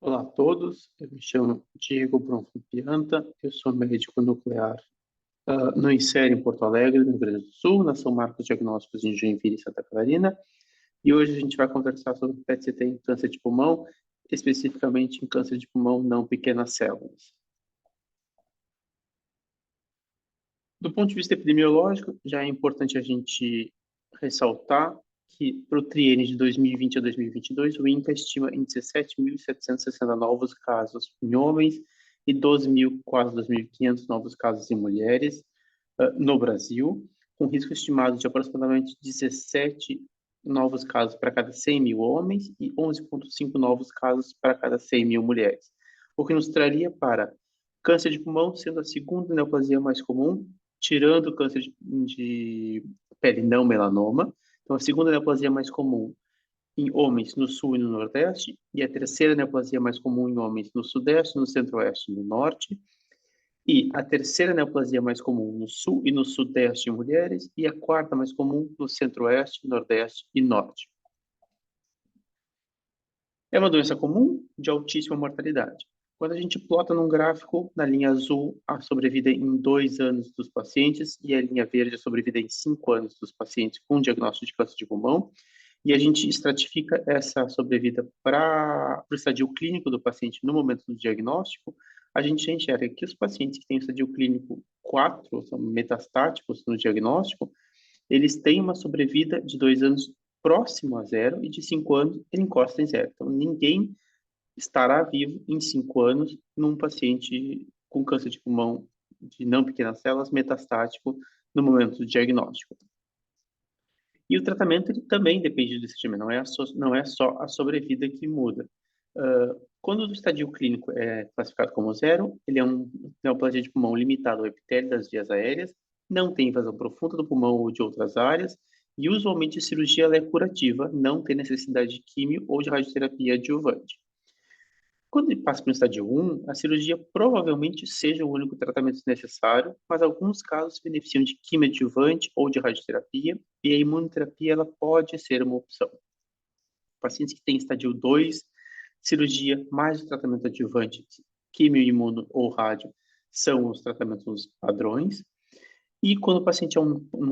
Olá a todos, eu me chamo Diego Bronfo Pianta, eu sou médico nuclear no INSER em Porto Alegre, no Rio Grande do Sul, na São Marcos Diagnósticos em Joinville, Santa Catarina, e hoje a gente vai conversar sobre PET-CT em câncer de pulmão, especificamente em câncer de pulmão não pequenas células. Do ponto de vista epidemiológico, já é importante a gente ressaltar que para o triênio de 2020 a 2022, o INCA estima em 17.760 novos casos em homens e 12.000, quase 2.500 novos casos em mulheres no Brasil, com risco estimado de aproximadamente 17 novos casos para cada 100.000 homens e 11,5 novos casos para cada 100.000 mulheres, o que nos traria para câncer de pulmão sendo a segunda neoplasia mais comum, tirando o câncer de pele não melanoma. Então, a segunda neoplasia mais comum em homens no sul e no nordeste, e a terceira neoplasia mais comum em homens no sudeste, no centro-oeste e no norte, e a terceira neoplasia mais comum no sul e no sudeste em mulheres, e a quarta mais comum no centro-oeste, nordeste e norte. É uma doença comum de altíssima mortalidade. Quando a gente plota num gráfico, na linha azul, a sobrevida em 2 anos dos pacientes e a linha verde a sobrevida em 5 anos dos pacientes com diagnóstico de câncer de pulmão, e a gente estratifica essa sobrevida para o estadio clínico do paciente no momento do diagnóstico, a gente enxerga que os pacientes que têm o estadio clínico 4, são metastáticos no diagnóstico, eles têm uma sobrevida de 2 anos próximo a zero e de 5 anos ele encosta em zero. Então, ninguém estará vivo em 5 anos num paciente com câncer de pulmão de não pequenas células metastático no momento do diagnóstico. E o tratamento ele também depende do estímulo, não é só a sobrevida que muda. Quando o estadio clínico é classificado como zero, ele é uma neoplasia de pulmão limitado ao epitélio das vias aéreas, não tem invasão profunda do pulmão ou de outras áreas, e usualmente a cirurgia ela é curativa, não tem necessidade de químio ou de radioterapia adjuvante. Quando ele passa para o estádio 1, a cirurgia provavelmente seja o único tratamento necessário, mas alguns casos beneficiam de quimioadjuvante ou de radioterapia, e a imunoterapia ela pode ser uma opção. Pacientes que têm estádio 2, cirurgia mais o tratamento adjuvante, quimio, imuno ou rádio, são os tratamentos padrões. E quando o paciente é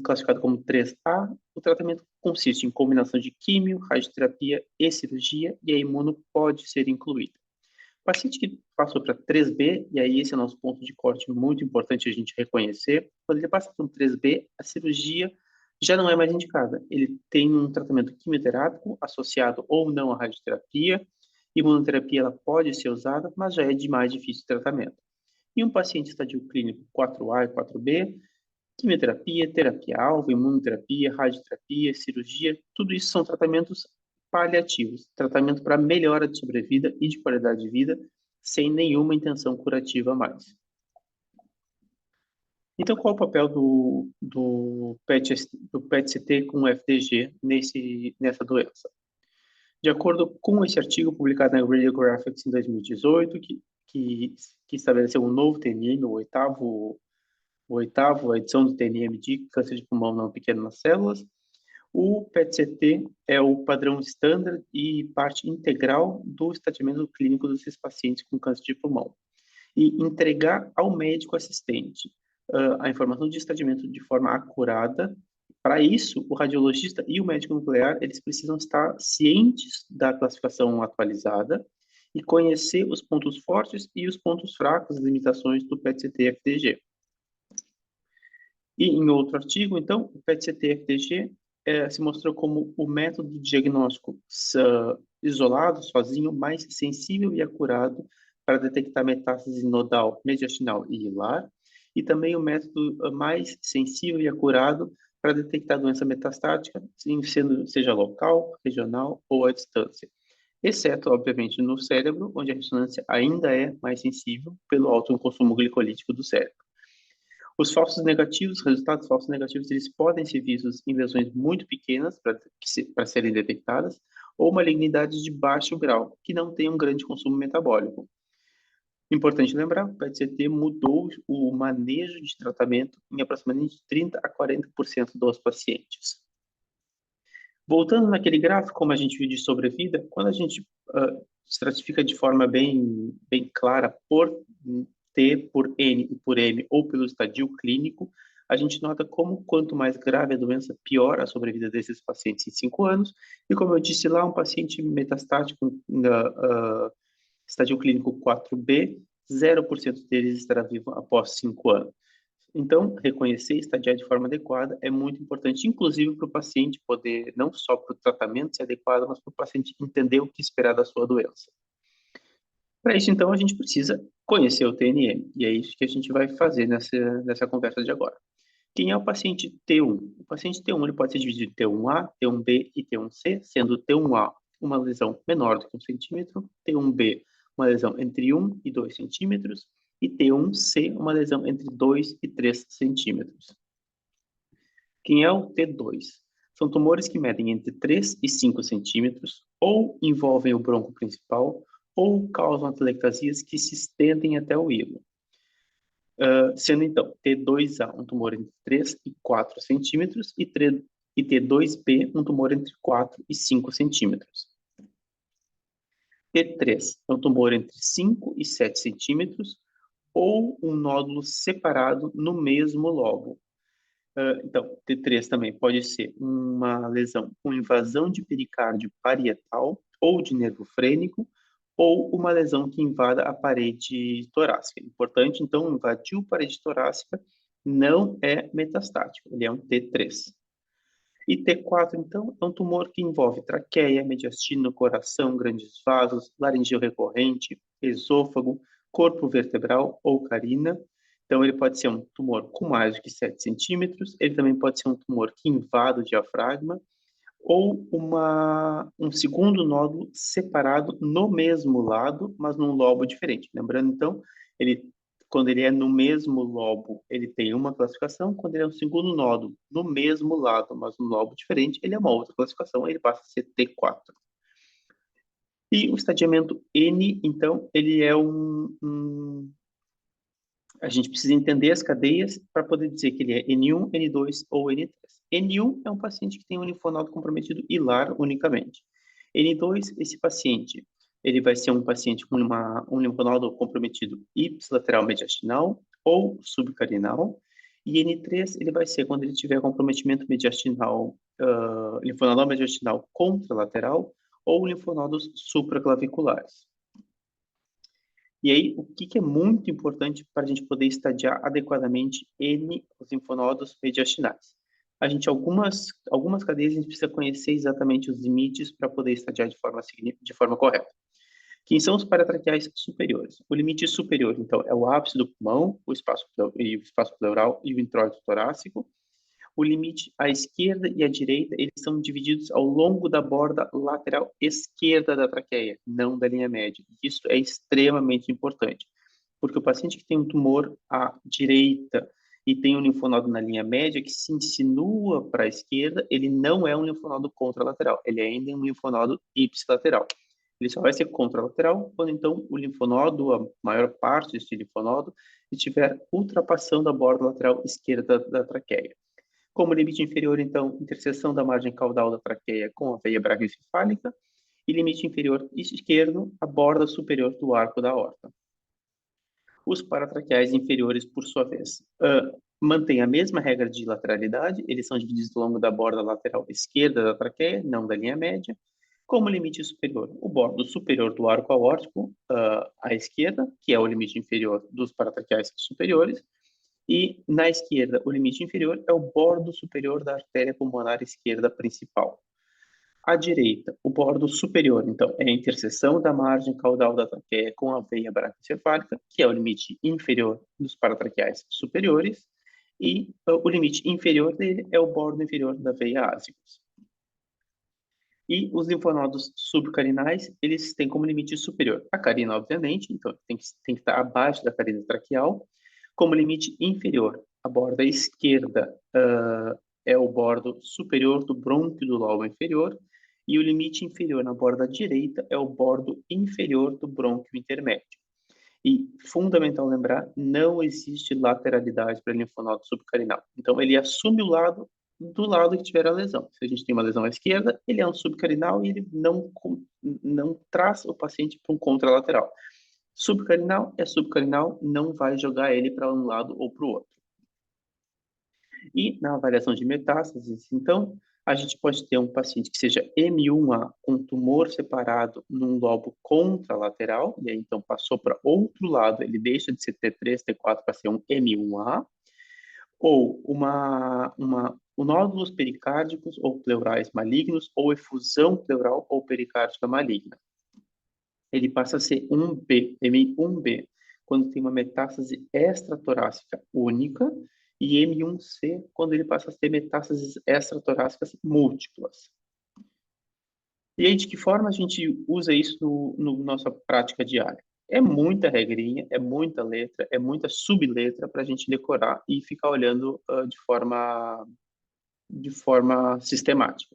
classificado como 3A, o tratamento consiste em combinação de químio, radioterapia e cirurgia, e a imuno pode ser incluída. O paciente que passou para 3B, e aí esse é o nosso ponto de corte muito importante a gente reconhecer, quando ele passa para um 3B, a cirurgia já não é mais indicada. Ele tem um tratamento quimioterápico associado ou não à radioterapia, imunoterapia ela pode ser usada, mas já é de mais difícil tratamento. E um paciente estadio clínico 4A e 4B, quimioterapia, terapia-alvo, imunoterapia, radioterapia, cirurgia, tudo isso são tratamentos paliativos, tratamento para melhora de sobrevida e de qualidade de vida, sem nenhuma intenção curativa a mais. Então, qual o papel do PET-CT com FDG nessa doença? De acordo com esse artigo publicado na Radiographics em 2018, que estabeleceu um novo TNM, a oitava edição do TNM de câncer de pulmão não pequenas células, o PET-CT é o padrão standard e parte integral do estatimento clínico desses pacientes com câncer de pulmão. E entregar ao médico assistente a informação de estatimento de forma acurada. Para isso, o radiologista e o médico nuclear, eles precisam estar cientes da classificação atualizada e conhecer os pontos fortes e os pontos fracos, as limitações do PET-CT-FDG. E em outro artigo, então, o PET-CT-FDG se mostrou como o método de diagnóstico isolado, sozinho, mais sensível e acurado para detectar metástase nodal, mediastinal e hilar, e também o método mais sensível e acurado para detectar doença metastática, seja local, regional ou à distância. Exceto, obviamente, no cérebro, onde a ressonância ainda é mais sensível pelo alto consumo glicolítico do cérebro. Os falsos negativos, resultados falsos negativos, eles podem ser vistos em lesões muito pequenas para serem detectadas, ou malignidades de baixo grau, que não têm um grande consumo metabólico. Importante lembrar, o PET-CT mudou o manejo de tratamento em aproximadamente 30 a 40% dos pacientes. Voltando naquele gráfico, como a gente viu de sobrevida, quando a gente estratifica de forma bem clara por T, por N e por M, ou pelo estadio clínico, a gente nota como quanto mais grave a doença, pior a sobrevida desses pacientes em 5 anos. E como eu disse lá, um paciente metastático estadio clínico 4B, 0% deles estará vivo após 5 anos. Então, reconhecer e estadiar de forma adequada é muito importante, inclusive para o paciente poder, não só para o tratamento ser adequado, mas para o paciente entender o que esperar da sua doença. Para isso, então, a gente precisa conhecer o TNM, e é isso que a gente vai fazer nessa conversa de agora. Quem é o paciente T1? O paciente T1 ele pode ser dividido em T1A, T1B e T1C, sendo T1A uma lesão menor do que 1 centímetro, T1B uma lesão entre 1 e 2 centímetros, e T1C uma lesão entre 2 e 3 centímetros. Quem é o T2? São tumores que medem entre 3 e 5 centímetros, ou envolvem o bronco principal, ou causam atelectasias que se estendem até o hilo. Sendo então T2A um tumor entre 3 e 4 centímetros e T2B um tumor entre 4 e 5 centímetros. T3 é um tumor entre 5 e 7 centímetros ou um nódulo separado no mesmo lobo. Então, T3 também pode ser uma lesão com invasão de pericárdio parietal ou de nervo frênico, ou uma lesão que invada a parede torácica. Importante, então, invadiu a parede torácica, não é metastático, ele é um T3. E T4, então, é um tumor que envolve traqueia, mediastino, coração, grandes vasos, laringeu recorrente, esôfago, corpo vertebral ou carina. Então, ele pode ser um tumor com mais do que 7 centímetros, ele também pode ser um tumor que invada o diafragma, ou um segundo nódulo separado no mesmo lado, mas num lobo diferente. Lembrando, então, quando ele é no mesmo lobo, ele tem uma classificação. Quando ele é um segundo nódulo no mesmo lado, mas num lobo diferente, ele é uma outra classificação, ele passa a ser T4. E o estadiamento N, então, ele é a gente precisa entender as cadeias para poder dizer que ele é N1, N2 ou N3. N1 é um paciente que tem um linfonodo comprometido hilar unicamente. N2, esse paciente, ele vai ser um paciente com um linfonodo comprometido ipsilateral mediastinal ou subcarinal. E N3, ele vai ser quando ele tiver comprometimento mediastinal, linfonodo mediastinal contralateral ou linfonodos supraclaviculares. E aí, o que é muito importante para a gente poder estadiar adequadamente os linfonodos mediastinais? Algumas cadeias, a gente precisa conhecer exatamente os limites para poder estadiar de forma correta. Quem são os paratraqueais superiores? O limite superior, então, é o ápice do pulmão, o espaço pleural e o introito torácico. O limite à esquerda e à direita, eles são divididos ao longo da borda lateral esquerda da traqueia, não da linha média. Isso é extremamente importante, porque o paciente que tem um tumor à direita e tem um linfonodo na linha média que se insinua para a esquerda, ele não é um linfonodo contralateral, ele ainda é um linfonodo ipsilateral. Ele só vai ser contralateral quando, então, o linfonodo, a maior parte desse linfonodo, estiver ultrapassando a borda lateral esquerda da traqueia. Como limite inferior, então, interseção da margem caudal da traqueia com a veia braquiocefálica, e limite inferior esquerdo, a borda superior do arco da aorta. Os paratraqueais inferiores, por sua vez, mantêm a mesma regra de lateralidade, eles são divididos ao longo da borda lateral esquerda da traqueia, não da linha média. Como limite superior, o bordo superior do arco aórtico à esquerda, que é o limite inferior dos paratraqueais superiores, e na esquerda, o limite inferior é o bordo superior da artéria pulmonar esquerda principal. À direita, o bordo superior, então, é a interseção da margem caudal da traqueia com a veia braquiocefálica, que é o limite inferior dos paratraqueais superiores, e o limite inferior dele é o bordo inferior da veia ásicos. E os linfonodos subcarinais, eles têm como limite superior a carina, obviamente, então tem que estar abaixo da carina traqueal. Como limite inferior, a borda esquerda é o bordo superior do brônquio do lobo inferior, e o limite inferior na borda direita é o bordo inferior do brônquio intermédio. E, fundamental lembrar, não existe lateralidade para linfonodo subcarinal. Então, ele assume o lado do lado que tiver a lesão. Se a gente tem uma lesão à esquerda, ele é um subcarinal e ele não traz o paciente para um contralateral. Subcarinal é subcarinal, não vai jogar ele para um lado ou para o outro. E na avaliação de metástases, então, a gente pode ter um paciente que seja M1A com tumor separado num lobo contralateral, e aí então passou para outro lado, ele deixa de ser T3, T4 para ser um M1A, ou nódulos pericárdicos ou pleurais malignos, ou efusão pleural ou pericárdica maligna. Ele passa a ser 1B, M1B, quando tem uma metástase extratorácica única, e M1C, quando ele passa a ter metástases extratorácicas múltiplas. E aí, de que forma a gente usa isso no nossa prática diária? É muita regrinha, é muita letra, é muita subletra para a gente decorar e ficar olhando de forma sistemática.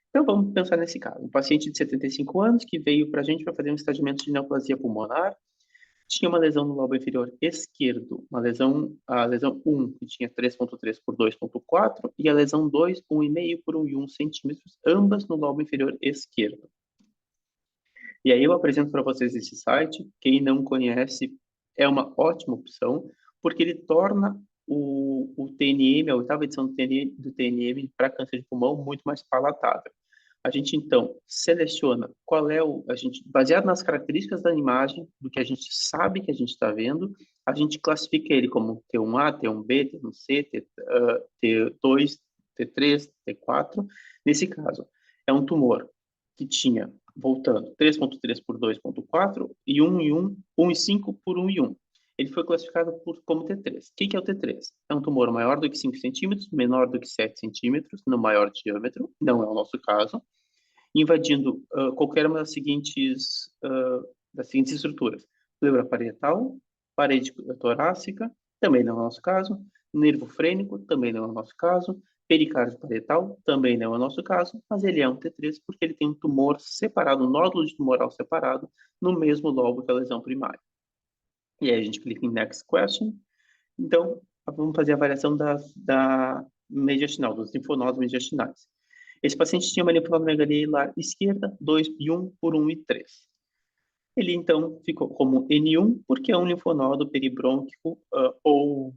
Então, vamos pensar nesse caso. Um paciente de 75 anos que veio para a gente para fazer um estadiamento de neoplasia pulmonar, tinha uma lesão no lobo inferior esquerdo, a lesão 1, que tinha 3,3 por 2,4, e a lesão 2, 1,5 por 1,1 centímetros, ambas no lobo inferior esquerdo. E aí eu apresento para vocês esse site. Quem não conhece, é uma ótima opção, porque ele torna o TNM, a oitava edição do TNM para câncer de pulmão, muito mais palatável. A gente, então, seleciona qual é baseado nas características da imagem, do que a gente sabe que a gente está vendo, a gente classifica ele como T1A, T1B, T1C, T2, T3, T4. Nesse caso, é um tumor que tinha, voltando, 3,3 por 2,4 e 1,5 por 1,1. Ele foi classificado como T3. O que é o T3? É um tumor maior do que 5 centímetros, menor do que 7 centímetros, no maior diâmetro, não é o nosso caso, invadindo qualquer uma das seguintes estruturas. Pleura parietal, parede torácica, também não é o nosso caso, nervo frênico, também não é o nosso caso, pericárdio parietal, também não é o nosso caso, mas ele é um T3 porque ele tem um tumor separado, um nódulo de tumoral separado, no mesmo lobo que a lesão primária. E aí a gente clica em Next Question. Então, vamos fazer a avaliação da mediastinal, dos linfonodos mediastinais. Esse paciente tinha uma linfonodomegalia hilar esquerda, 2 e 1 por 1 e 3. Ele, então, ficou como N1, porque é um linfonodo peribrônquico ou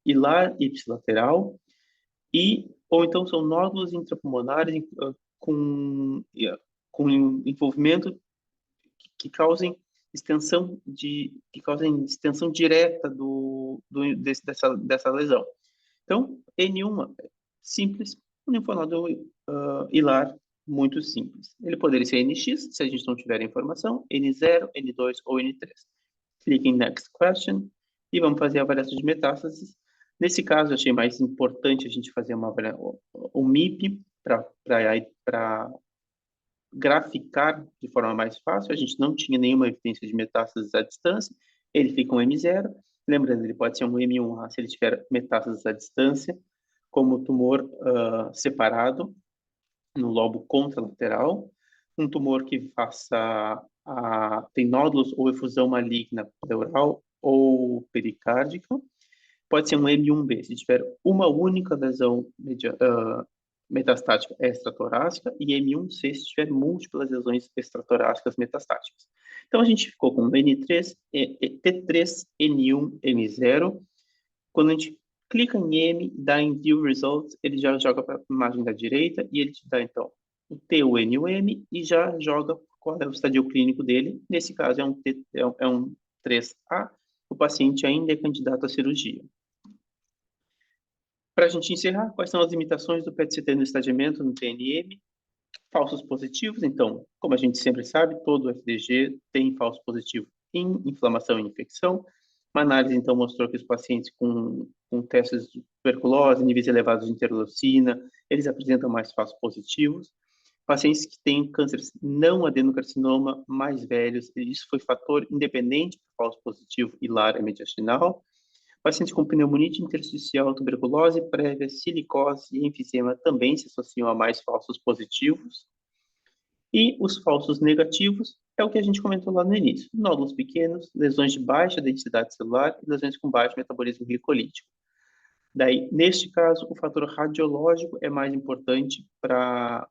hilar ipsilateral, ou então são nódulos intrapulmonares com envolvimento que causem extensão direta dessa lesão. Então, N1 simples, um linfonodo hilar muito simples. Ele poderia ser NX, se a gente não tiver a informação, N0, N2 ou N3. Clique em Next Question e vamos fazer a avaliação de metástases. Nesse caso, eu achei mais importante a gente fazer um MIP para graficar de forma mais fácil. A gente não tinha nenhuma evidência de metástases à distância. Ele fica um M0. Lembrando, ele pode ser um M1A se ele tiver metástases à distância, como tumor separado no lobo contralateral, um tumor que tem nódulos ou efusão maligna pleural ou pericárdica, pode ser um M1B, se tiver uma única lesão metastática extratorácica, e M1C se tiver múltiplas lesões extratorácicas metastáticas. Então, a gente ficou com N3, T3, N1, M0. Quando a gente clica em M, dá em View Results, ele já joga para a imagem da direita e ele te dá, então, o T, o N e o M e já joga qual é o estadio clínico dele. Nesse caso, é um 3A. O paciente ainda é candidato à cirurgia. Para a gente encerrar, quais são as limitações do PET-CT no estadiamento, no TNM? Falsos positivos, então, como a gente sempre sabe, todo FDG tem falso positivo em inflamação e infecção. Uma análise, então, mostrou que os pacientes com testes de tuberculose, níveis elevados de interleucina, eles apresentam mais falsos positivos. Pacientes que têm cânceres não adenocarcinoma mais velhos, isso foi fator independente do falso positivo hilar e mediastinal. Pacientes com pneumonia intersticial, tuberculose prévia, silicose e enfisema também se associam a mais falsos positivos. E os falsos negativos é o que a gente comentou lá no início. Nódulos pequenos, lesões de baixa densidade celular e lesões com baixo metabolismo glicolítico. Daí, neste caso, o fator radiológico é mais importante para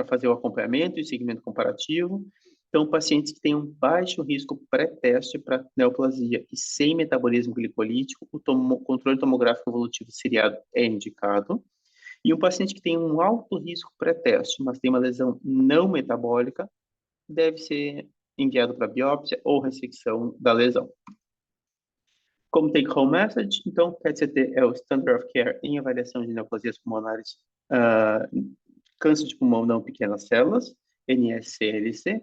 fazer o acompanhamento e segmento comparativo. Então, pacientes que têm um baixo risco pré-teste para neoplasia e sem metabolismo glicolítico, o controle tomográfico evolutivo seriado é indicado. E um paciente que tem um alto risco pré-teste, mas tem uma lesão não metabólica, deve ser enviado para biópsia ou ressecção da lesão. Como take-home message, então, PET-CT é o standard of care em avaliação de neoplasias pulmonares, câncer de pulmão não pequenas células, NSCLC.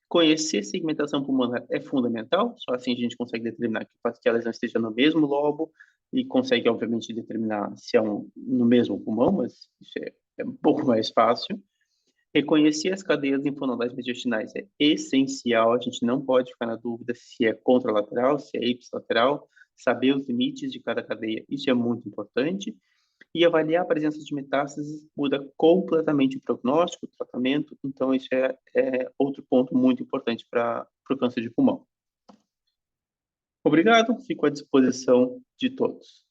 Conhecer segmentação pulmonar é fundamental, só assim a gente consegue determinar que a lesão esteja no mesmo lobo e consegue, obviamente, determinar se é no mesmo pulmão, mas isso é um pouco mais fácil. Reconhecer as cadeias linfonodais mediastinais é essencial, a gente não pode ficar na dúvida se é contralateral, se é ipsilateral, saber os limites de cada cadeia, isso é muito importante. E avaliar a presença de metástases muda completamente o prognóstico, o tratamento, então isso é outro ponto muito importante para o câncer de pulmão. Obrigado, fico à disposição de todos.